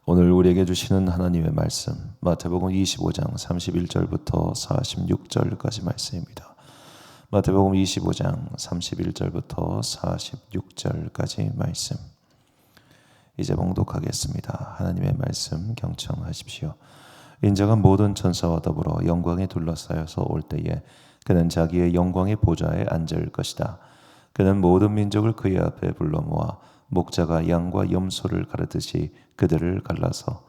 오늘 우리에게 주시는 하나님의 말씀 마태복음 25장 31절부터 46절까지 말씀입니다. 마태복음 25장 31절부터 46절까지 말씀 이제 봉독하겠습니다. 하나님의 말씀 경청하십시오. 인자가 모든 천사와 더불어 영광에 둘러싸여서 올 때에 그는 자기의 영광의 보좌에 앉을 것이다. 그는 모든 민족을 그의 앞에 불러 모아 목자가 양과 염소를 가르듯이 그들을 갈라서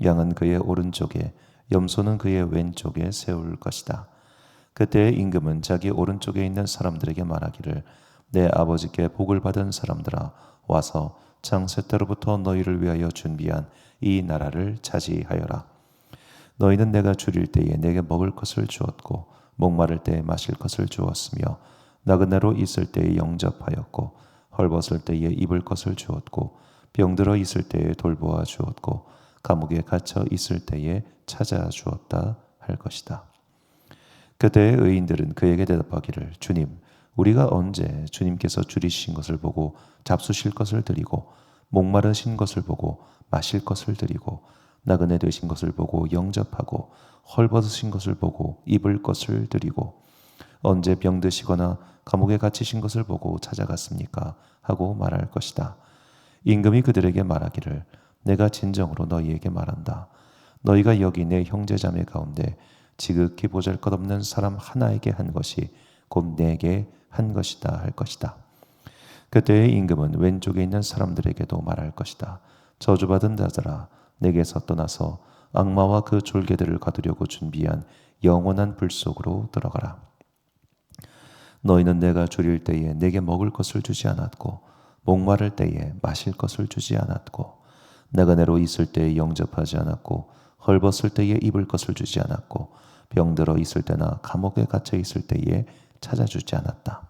양은 그의 오른쪽에 염소는 그의 왼쪽에 세울 것이다. 그때의 임금은 자기 오른쪽에 있는 사람들에게 말하기를 내 아버지께 복을 받은 사람들아 와서 창세 때로부터 너희를 위하여 준비한 이 나라를 차지하여라. 너희는 내가 줄일 때에 내게 먹을 것을 주었고 목마를 때에 마실 것을 주었으며 나그네로 있을 때에 영접하였고 헐벗을 때에 입을 것을 주었고 병들어 있을 때에 돌보아 주었고 감옥에 갇혀 있을 때에 찾아 주었다 할 것이다. 그때의 의인들은 그에게 대답하기를 주님 우리가 언제 주님께서 줄이신 것을 보고 잡수실 것을 드리고 목마르신 것을 보고 마실 것을 드리고 나그네 되신 것을 보고 영접하고 헐벗으신 것을 보고 입을 것을 드리고 언제 병드시거나 감옥에 갇히신 것을 보고 찾아갔습니까? 하고 말할 것이다. 임금이 그들에게 말하기를 내가 진정으로 너희에게 말한다. 너희가 여기 내 형제자매 가운데 지극히 보잘것없는 사람 하나에게 한 것이 곧 내게 한 것이다 할 것이다. 그때의 임금은 왼쪽에 있는 사람들에게도 말할 것이다. 저주받은 자들아 내게서 떠나서 악마와 그 졸개들을 거두려고 준비한 영원한 불 속으로 들어가라. 너희는 내가 줄일 때에 내게 먹을 것을 주지 않았고 목마를 때에 마실 것을 주지 않았고 나그네로 있을 때에 영접하지 않았고 헐벗을 때에 입을 것을 주지 않았고 병들어 있을 때나 감옥에 갇혀 있을 때에 찾아주지 않았다.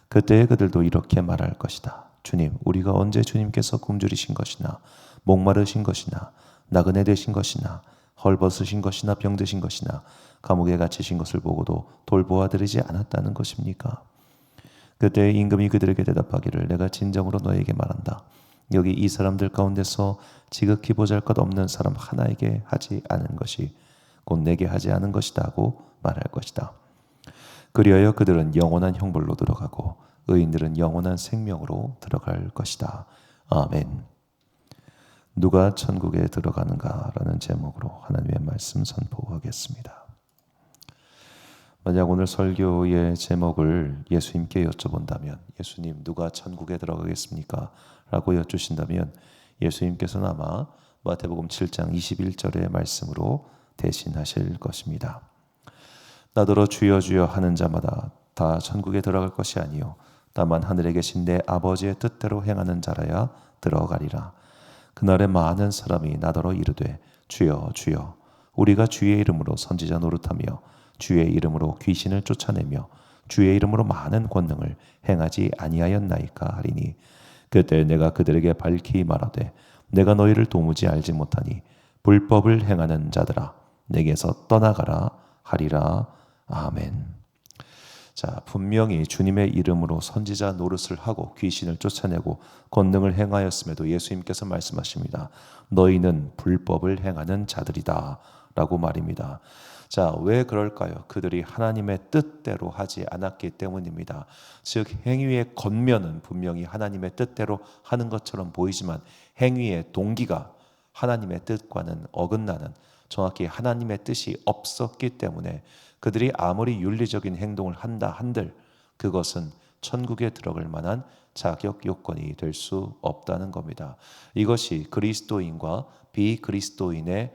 그때에 그들도 이렇게 말할 것이다. 주님 우리가 언제 주님께서 굶주리신 것이나 목마르신 것이나 나그네 되신 것이나 헐벗으신 것이나 병드신 것이나 감옥에 갇히신 것을 보고도 돌보아 드리지 않았다는 것입니까? 그때 임금이 그들에게 대답하기를 내가 진정으로 너에게 말한다. 여기 이 사람들 가운데서 지극히 보잘것없는 사람 하나에게 하지 않은 것이 곧 내게 하지 않은 것이다 하고 말할 것이다. 그리하여 그들은 영원한 형벌로 들어가고 의인들은 영원한 생명으로 들어갈 것이다. 아멘. 누가 천국에 들어가는가라는 제목으로 하나님의 말씀 선포하겠습니다. 만약 오늘 설교의 제목을 예수님께 여쭤본다면 예수님 누가 천국에 들어가겠습니까? 라고 여쭈신다면 예수님께서는 아마 마태복음 7장 21절의 말씀으로 대신하실 것입니다. 나더러 주여 주여 하는 자마다 다 천국에 들어갈 것이 아니요 다만 하늘에 계신 내 아버지의 뜻대로 행하는 자라야 들어가리라. 그날에 많은 사람이 나더러 이르되 주여 주여 우리가 주의 이름으로 선지자 노릇하며 주의 이름으로 귀신을 쫓아내며 주의 이름으로 많은 권능을 행하지 아니하였나이까 하리니 그때 내가 그들에게 밝히 말하되 내가 너희를 도무지 알지 못하니 불법을 행하는 자들아 내게서 떠나가라 하리라. 아멘. 자, 분명히 주님의 이름으로 선지자 노릇을 하고 귀신을 쫓아내고 권능을 행하였음에도 예수님께서 말씀하십니다. 너희는 불법을 행하는 자들이다 라고 말입니다. 자, 왜 그럴까요? 그들이 하나님의 뜻대로 하지 않았기 때문입니다. 즉 행위의 겉면은 분명히 하나님의 뜻대로 하는 것처럼 보이지만 행위의 동기가 하나님의 뜻과는 어긋나는 정확히 하나님의 뜻이 없었기 때문에 그들이 아무리 윤리적인 행동을 한다 한들 그것은 천국에 들어갈 만한 자격 요건이 될 수 없다는 겁니다. 이것이 그리스도인과 비그리스도인의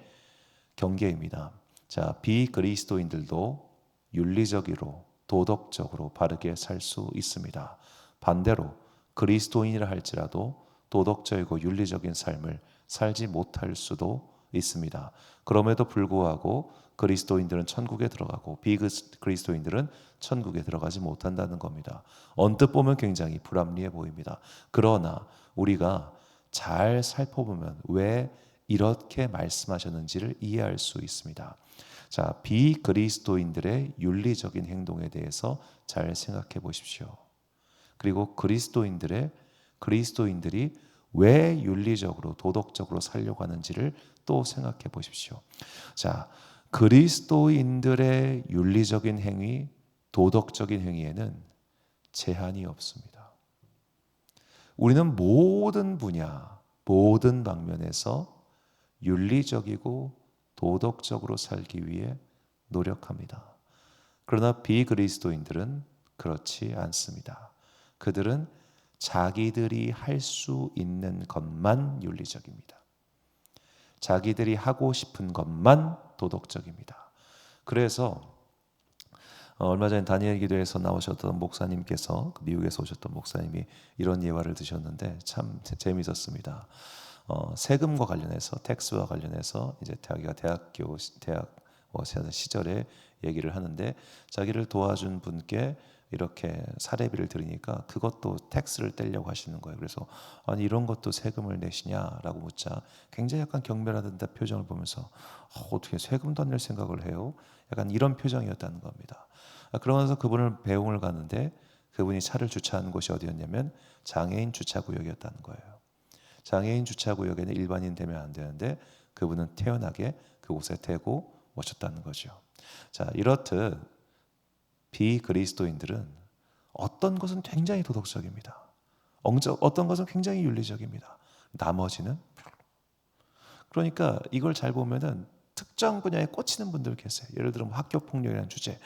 경계입니다. 자, 비그리스도인들도 윤리적으로 도덕적으로 바르게 살 수 있습니다. 반대로 그리스도인이라 할지라도 도덕적이고 윤리적인 삶을 살지 못할 수도 있습니다. 그럼에도 불구하고 그리스도인들은 천국에 들어가고 비그리스도인들은 천국에 들어가지 못한다는 겁니다. 언뜻 보면 굉장히 불합리해 보입니다. 그러나 우리가 잘 살펴보면 왜 이렇게 말씀하셨는지를 이해할 수 있습니다. 자, 비그리스도인들의 윤리적인 행동에 대해서 잘 생각해 보십시오. 그리고 그리스도인들이 왜 윤리적으로 도덕적으로 살려고 하는지를 또 생각해 보십시오. 자, 그리스도인들의 윤리적인 행위, 도덕적인 행위에는 제한이 없습니다. 우리는 모든 분야, 모든 방면에서 윤리적이고 도덕적으로 살기 위해 노력합니다. 그러나 비그리스도인들은 그렇지 않습니다. 그들은 자기들이 할 수 있는 것만 윤리적입니다. 자기들이 하고 싶은 것만 도덕적입니다. 그래서 얼마 전에 다니엘 기도에서 나오셨던 목사님께서, 미국에서 오셨던 목사님이 이런 예화를 드셨는데 참 재미있었습니다. 세금과 관련해서, 텍스와 관련해서 이제 자기가 대학 시절에 얘기를 하는데, 자기를 도와준 분께 이렇게 사례비를 드리니까 그것도 텍스를 떼려고 하시는 거예요. 그래서 아니 이런 것도 세금을 내시냐라고 묻자 굉장히 약간 경멸하던 표정을 보면서 어떻게 세금도 안 낼 생각을 해요? 약간 이런 표정이었다는 겁니다. 그러면서 그분을 배웅을 가는데, 그분이 차를 주차하는 곳이 어디였냐면 장애인 주차구역이었다는 거예요. 장애인 주차구역에는 일반인 되면 안 되는데 그분은 태연하게 그곳에 대고 오셨다는 거죠. 자, 이렇듯 비그리스도인들은 어떤 것은 굉장히 도덕적입니다. 어떤 것은 굉장히 윤리적입니다. 나머지는 그러니까 이걸 잘 보면은 특정 분야에 꽂히는 분들 계세요. 예를 들어 학교 폭력이라는 주제,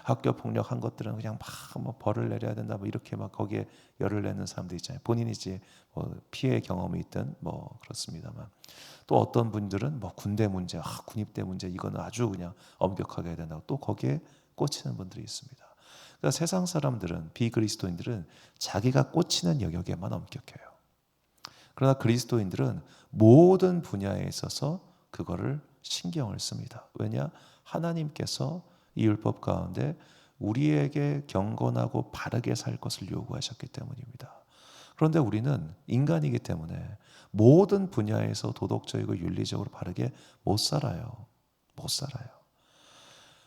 학교 폭력한 것들은 그냥 막 벌을 내려야 된다, 이렇게 막 거기에 열을 내는 사람들 있잖아요. 본인이 이제 피해 경험이 있든 그렇습니다만, 또 어떤 분들은 군대 문제, 군입대 문제 이거는 아주 그냥 엄격하게 해야 된다고 또 거기에 꽂히는 분들이 있습니다. 그러니까 세상 사람들은, 비그리스도인들은 자기가 꽂히는 영역에만 엄격해요. 그러나 그리스도인들은 모든 분야에 있어서 그거를 신경을 씁니다. 왜냐? 하나님께서 이 율법 가운데 우리에게 경건하고 바르게 살 것을 요구하셨기 때문입니다. 그런데 우리는 인간이기 때문에 모든 분야에서 도덕적이고 윤리적으로 바르게 못 살아요. 못 살아요.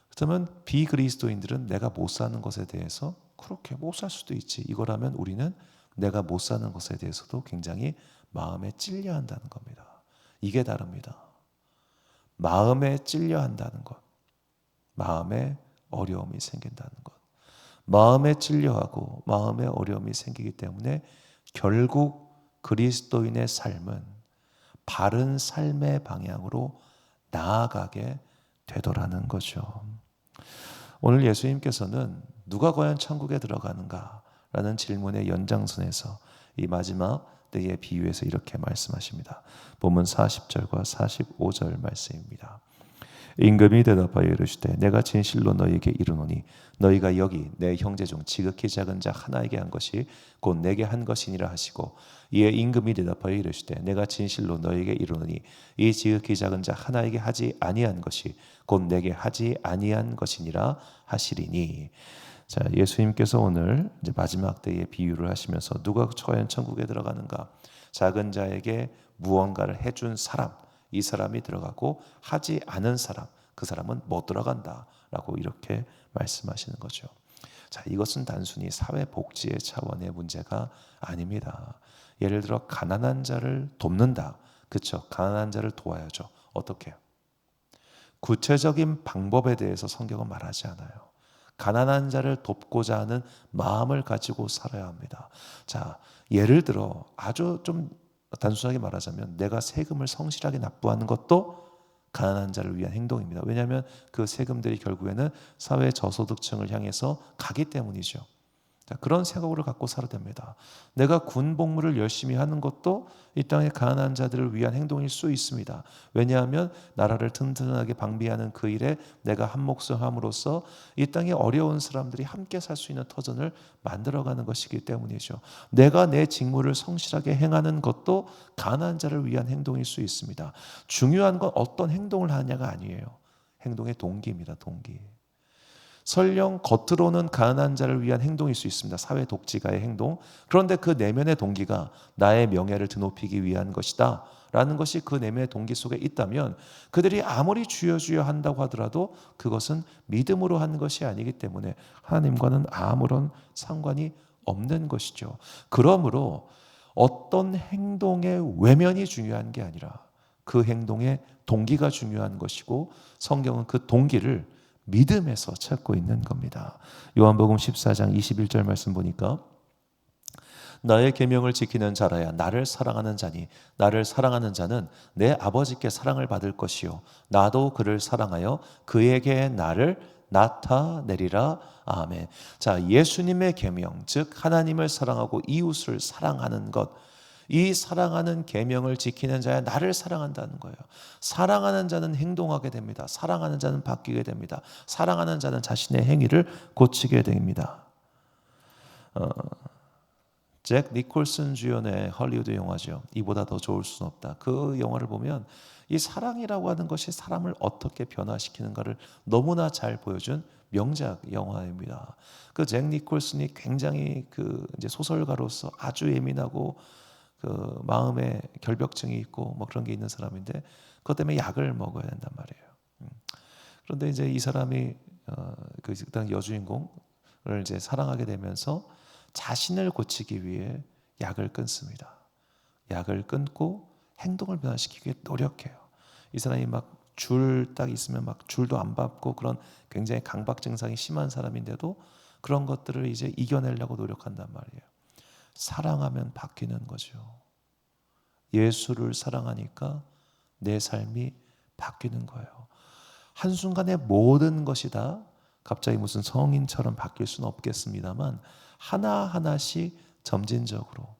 그렇다면 비그리스도인들은 내가 못 사는 것에 대해서 그렇게 못 살 수도 있지, 이거라면 우리는 내가 못 사는 것에 대해서도 굉장히 마음에 찔려 한다는 겁니다. 이게 다릅니다. 마음에 찔려 한다는 것, 마음에 어려움이 생긴다는 것, 마음에 찔려하고 마음에 어려움이 생기기 때문에 결국 그리스도인의 삶은 바른 삶의 방향으로 나아가게 되더라는 거죠. 오늘 예수님께서는 누가 과연 천국에 들어가는가? 라는 질문의 연장선에서 이 마지막 때의 비유에서 이렇게 말씀하십니다. 본문 40절과 45절 말씀입니다. 임금이 대답하여 이르시되 내가 진실로 너희에게 이르노니 너희가 여기 내 형제 중 지극히 작은 자 하나에게 한 것이 곧 내게 한 것이니라 하시고, 이에 임금이 대답하여 이르시되 내가 진실로 너희에게 이르노니 이 지극히 작은 자 하나에게 하지 아니한 것이 곧 내게 하지 아니한 것이니라 하시리니. 자, 예수님께서 오늘 이제 마지막 때의 비유를 하시면서 누가 과연 천국에 들어가는가? 작은 자에게 무언가를 해준 사람, 이 사람이 들어가고 하지 않은 사람, 그 사람은 못 들어간다라고 이렇게 말씀하시는 거죠. 자, 이것은 단순히 사회복지의 차원의 문제가 아닙니다. 예를 들어 가난한 자를 돕는다. 그렇죠? 가난한 자를 도와야죠. 어떻게? 구체적인 방법에 대해서 성경은 말하지 않아요. 가난한 자를 돕고자 하는 마음을 가지고 살아야 합니다. 자, 예를 들어 아주 좀 단순하게 말하자면 내가 세금을 성실하게 납부하는 것도 가난한 자를 위한 행동입니다. 왜냐하면 그 세금들이 결국에는 사회 저소득층을 향해서 가기 때문이죠. 그런 생각을 갖고 살아야 됩니다. 내가 군 복무를 열심히 하는 것도 이 땅의 가난한 자들을 위한 행동일 수 있습니다. 왜냐하면 나라를 튼튼하게 방비하는 그 일에 내가 한 몫을 함으로써 이 땅의 어려운 사람들이 함께 살 수 있는 터전을 만들어가는 것이기 때문이죠. 내가 내 직무를 성실하게 행하는 것도 가난한 자를 위한 행동일 수 있습니다. 중요한 건 어떤 행동을 하냐가 아니에요. 행동의 동기입니다. 동기. 설령 겉으로는 가난한 자를 위한 행동일 수 있습니다. 사회 독지가의 행동. 그런데 그 내면의 동기가 나의 명예를 드높이기 위한 것이다 라는 것이 그 내면의 동기 속에 있다면 그들이 아무리 주여 주여 한다고 하더라도 그것은 믿음으로 하는 것이 아니기 때문에 하나님과는 아무런 상관이 없는 것이죠. 그러므로 어떤 행동의 외면이 중요한 게 아니라 그 행동의 동기가 중요한 것이고, 성경은 그 동기를 믿음에서 찾고 있는 겁니다. 요한복음 14장 21절 말씀 보니까 나의 계명을 지키는 자라야 나를 사랑하는 자니 나를 사랑하는 자는 내 아버지께 사랑을 받을 것이요 나도 그를 사랑하여 그에게 나를 나타내리라. 아멘. 자, 예수님의 계명, 즉 하나님을 사랑하고 이웃을 사랑하는 것, 이 사랑하는 계명을 지키는 자야 나를 사랑한다는 거예요. 사랑하는 자는 행동하게 됩니다. 사랑하는 자는 바뀌게 됩니다. 사랑하는 자는 자신의 행위를 고치게 됩니다. 잭 니콜슨 주연의 헐리우드 영화죠. 이보다 더 좋을 수는 없다. 그 영화를 보면 이 사랑이라고 하는 것이 사람을 어떻게 변화시키는가를 너무나 잘 보여준 명작 영화입니다. 그 잭 니콜슨이 굉장히 그 이제 소설가로서 아주 예민하고 그 마음에 결벽증이 있고 뭐 그런 게 있는 사람인데, 그것 때문에 약을 먹어야 된단 말이에요. 그런데 이제 이 사람이 그 여주인공을 이제 사랑하게 되면서 자신을 고치기 위해 약을 끊습니다. 약을 끊고 행동을 변화시키기 위해 노력해요. 이 사람이 막 줄 딱 있으면 막 줄도 안 밟고 그런 굉장히 강박 증상이 심한 사람인데도 그런 것들을 이제 이겨내려고 노력한단 말이에요. 사랑하면 바뀌는 거죠. 예수를 사랑하니까 내 삶이 바뀌는 거예요. 한순간에 모든 것이 다 갑자기 무슨 성인처럼 바뀔 수는 없겠습니다만 하나하나씩 점진적으로,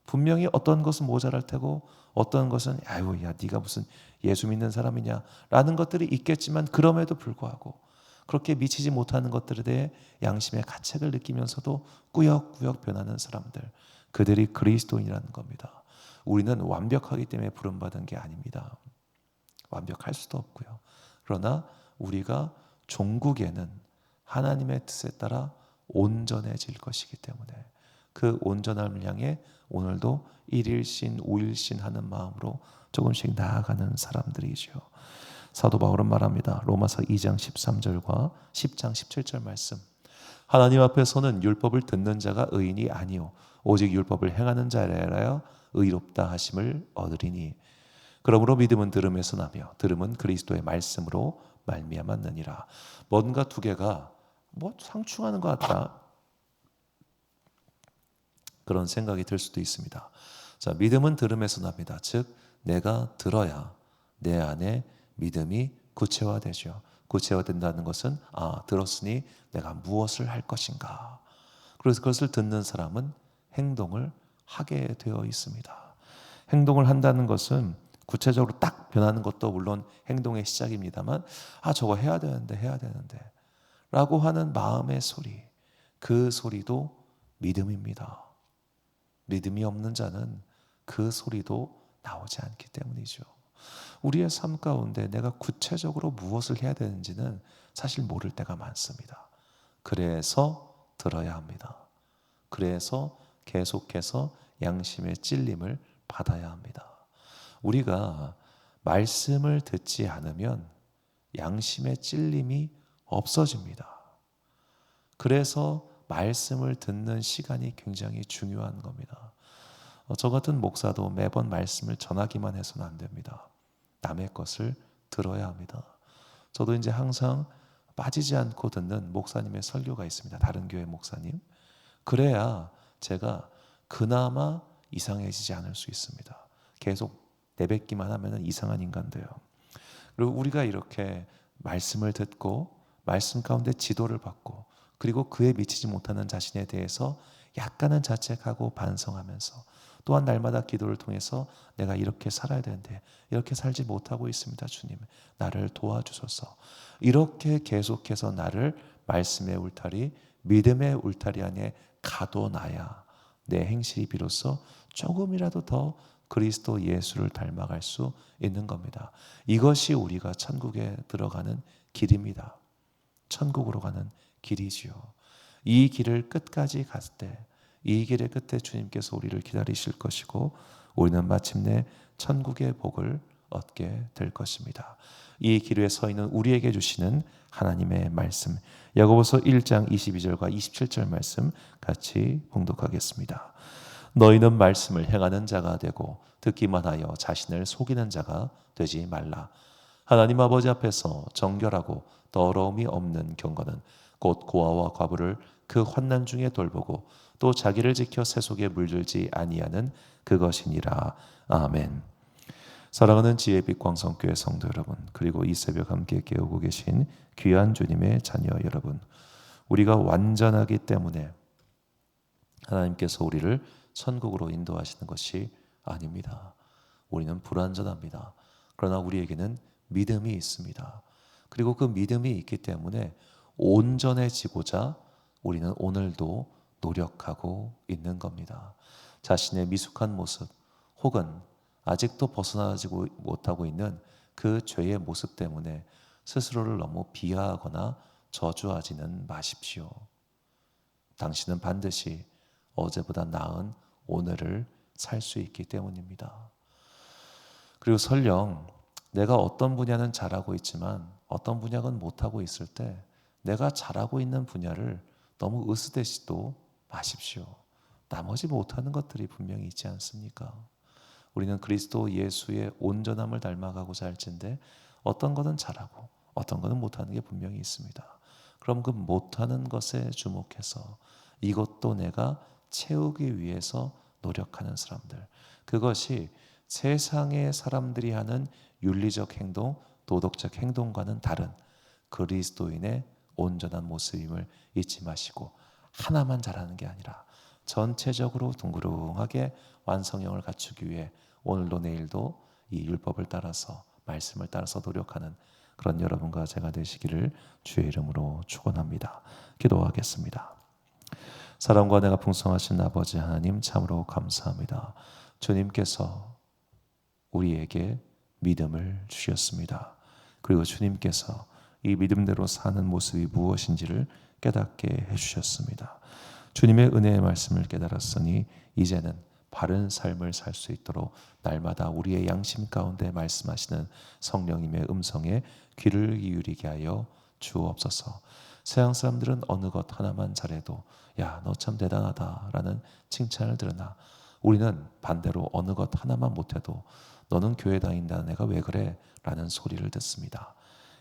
분명히 어떤 것은 모자랄 테고 어떤 것은 아유 야 네가 무슨 예수 믿는 사람이냐 라는 것들이 있겠지만, 그럼에도 불구하고 그렇게 미치지 못하는 것들에 대해 양심의 가책을 느끼면서도 꾸역꾸역 변하는 사람들, 그들이 그리스도인이라는 겁니다. 우리는 완벽하기 때문에 부름받은 게 아닙니다. 완벽할 수도 없고요. 그러나 우리가 종국에는 하나님의 뜻에 따라 온전해질 것이기 때문에 그 온전함을 향해 오늘도 1일신 5일신 하는 마음으로 조금씩 나아가는 사람들이죠. 사도 바울은 말합니다. 로마서 2장 13절과 10장 17절 말씀. 하나님 앞에서는 율법을 듣는 자가 의인이 아니요 오직 율법을 행하는 자라야 의롭다 하심을 얻으리니 그러므로 믿음은 들음에서 나며 들음은 그리스도의 말씀으로 말미암았느니라. 뭔가 두 개가 뭐 상충하는 것 같다, 그런 생각이 들 수도 있습니다. 자, 믿음은 들음에서 납니다. 즉 내가 들어야 내 안에 믿음이 구체화되죠. 구체화된다는 것은 들었으니 내가 무엇을 할 것인가. 그래서 그것을 듣는 사람은 행동을 하게 되어 있습니다. 행동을 한다는 것은 구체적으로 딱 변하는 것도 물론 행동의 시작입니다만 저거 해야 되는데 라고 하는 마음의 소리, 그 소리도 믿음입니다. 믿음이 없는 자는 그 소리도 나오지 않기 때문이죠. 우리의 삶 가운데 내가 구체적으로 무엇을 해야 되는지는 사실 모를 때가 많습니다. 그래서 들어야 합니다. 그래서 계속해서 양심의 찔림을 받아야 합니다. 우리가 말씀을 듣지 않으면 양심의 찔림이 없어집니다. 그래서 말씀을 듣는 시간이 굉장히 중요한 겁니다. 저 같은 목사도 매번 말씀을 전하기만 해서는 안 됩니다. 남의 것을 들어야 합니다. 저도 이제 항상 빠지지 않고 듣는 목사님의 설교가 있습니다. 다른 교회 목사님. 그래야 제가 그나마 이상해지지 않을 수 있습니다. 계속 내뱉기만 하면 이상한 인간 돼요. 그리고 우리가 이렇게 말씀을 듣고 말씀 가운데 지도를 받고 그리고 그에 미치지 못하는 자신에 대해서 약간은 자책하고 반성하면서 또한 날마다 기도를 통해서 내가 이렇게 살아야 되는데 이렇게 살지 못하고 있습니다. 주님, 나를 도와주소서. 이렇게 계속해서 나를 말씀의 울타리, 믿음의 울타리 안에 가둬놔야 내 행실이 비로소 조금이라도 더 그리스도 예수를 닮아갈 수 있는 겁니다. 이것이 우리가 천국에 들어가는 길입니다. 천국으로 가는 길이지요. 이 길을 끝까지 갔을 때 이 길의 끝에 주님께서 우리를 기다리실 것이고 우리는 마침내 천국의 복을 얻게 될 것입니다. 이 길 위에 서 있는 우리에게 주시는 하나님의 말씀, 야고보서 1장 22절과 27절 말씀 같이 봉독하겠습니다. 너희는 말씀을 행하는 자가 되고 듣기만 하여 자신을 속이는 자가 되지 말라. 하나님 아버지 앞에서 정결하고 더러움이 없는 경건은 곧 고아와 과부를 그 환난 중에 돌보고 또 자기를 지켜 세속에 물들지 아니하는 그것이니라. 아멘. 사랑하는 지혜빛 광성교회 성도 여러분, 그리고 이 새벽 함께 깨우고 계신 귀한 주님의 자녀 여러분, 우리가 완전하기 때문에 하나님께서 우리를 천국으로 인도하시는 것이 아닙니다. 우리는 불완전합니다. 그러나 우리에게는 믿음이 있습니다. 그리고 그 믿음이 있기 때문에 온전해지고자 우리는 오늘도 노력하고 있는 겁니다. 자신의 미숙한 모습 혹은 아직도 벗어나지고 못하고 있는 그 죄의 모습 때문에 스스로를 너무 비하하거나 저주하지는 마십시오. 당신은 반드시 어제보다 나은 오늘을 살 수 있기 때문입니다. 그리고 설령 내가 어떤 분야는 잘하고 있지만 어떤 분야는 못하고 있을 때 내가 잘하고 있는 분야를 너무 으스대지도 마십시오. 나머지 못하는 것들이 분명히 있지 않습니까? 우리는 그리스도 예수의 온전함을 닮아가고자 할진데 어떤 것은 잘하고 어떤 것은 못하는 게 분명히 있습니다. 그럼 그 못하는 것에 주목해서 이것도 내가 채우기 위해서 노력하는 사람들, 그것이 세상의 사람들이 하는 윤리적 행동, 도덕적 행동과는 다른 그리스도인의 온전한 모습임을 잊지 마시고 하나만 잘하는 게 아니라 전체적으로 둥그렁하게 완성형을 갖추기 위해 오늘도 내일도 이 율법을 따라서 말씀을 따라서 노력하는 그런 여러분과 제가 되시기를 주의 이름으로 축원합니다. 기도하겠습니다. 사랑과 은혜가 풍성하신 아버지 하나님, 참으로 감사합니다. 주님께서 우리에게 믿음을 주셨습니다. 그리고 주님께서 이 믿음대로 사는 모습이 무엇인지를 깨닫게 해주셨습니다. 주님의 은혜의 말씀을 깨달았으니 이제는 바른 삶을 살 수 있도록 날마다 우리의 양심 가운데 말씀하시는 성령님의 음성에 귀를 기울이게 하여 주옵소서. 세상 사람들은 어느 것 하나만 잘해도 야, 너 참 대단하다라는 칭찬을 들으나 우리는 반대로 어느 것 하나만 못해도 너는 교회 다닌다는 애가 왜 그래? 라는 소리를 듣습니다.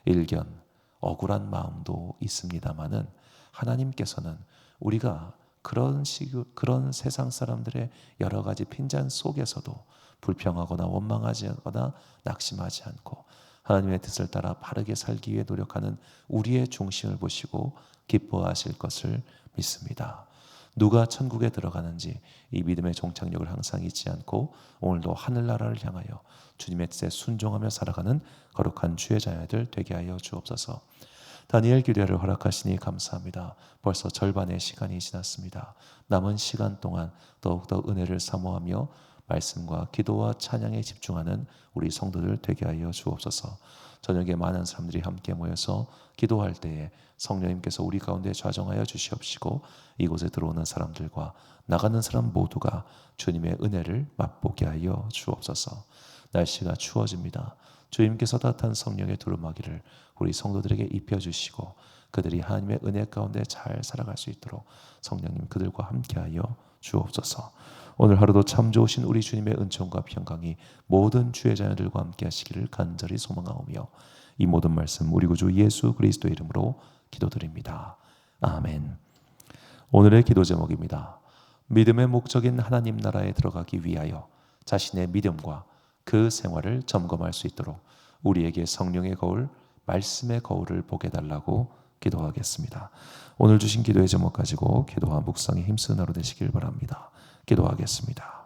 일견 억울한 마음도 있습니다마는 하나님께서는 우리가 그런 세상 사람들의 여러 가지 핀잔 속에서도 불평하거나 원망하거나 낙심하지 않고 하나님의 뜻을 따라 바르게 살기 위해 노력하는 우리의 중심을 보시고 기뻐하실 것을 믿습니다. 누가 천국에 들어가는지 이 믿음의 종착역을 항상 잊지 않고 오늘도 하늘나라를 향하여 주님의 뜻에 순종하며 살아가는 거룩한 주의 자녀들 되게 하여 주옵소서. 다니엘 규례를 허락하시니 감사합니다. 벌써 절반의 시간이 지났습니다. 남은 시간 동안 더욱더 은혜를 사모하며 말씀과 기도와 찬양에 집중하는 우리 성도들 되게 하여 주옵소서. 저녁에 많은 사람들이 함께 모여서 기도할 때에 성령님께서 우리 가운데 좌정하여 주시옵시고 이곳에 들어오는 사람들과 나가는 사람 모두가 주님의 은혜를 맛보게 하여 주옵소서. 날씨가 추워집니다. 주님께서 따뜻한 성령의 두루마기를 우리 성도들에게 입혀주시고 그들이 하나님의 은혜 가운데 잘 살아갈 수 있도록 성령님 그들과 함께하여 주옵소서. 오늘 하루도 참 좋으신 우리 주님의 은총과 평강이 모든 주의 자녀들과 함께 하시기를 간절히 소망하오며 이 모든 말씀 우리 구주 예수 그리스도의 이름으로 기도드립니다. 아멘. 오늘의 기도 제목입니다. 믿음의 목적인 하나님 나라에 들어가기 위하여 자신의 믿음과 그 생활을 점검할 수 있도록 우리에게 성령의 거울, 말씀의 거울을 보게 달라고 기도하겠습니다. 오늘 주신 기도의 제목 가지고 기도와 묵상에 힘쓰는 하루 되시길 바랍니다. 기도하겠습니다.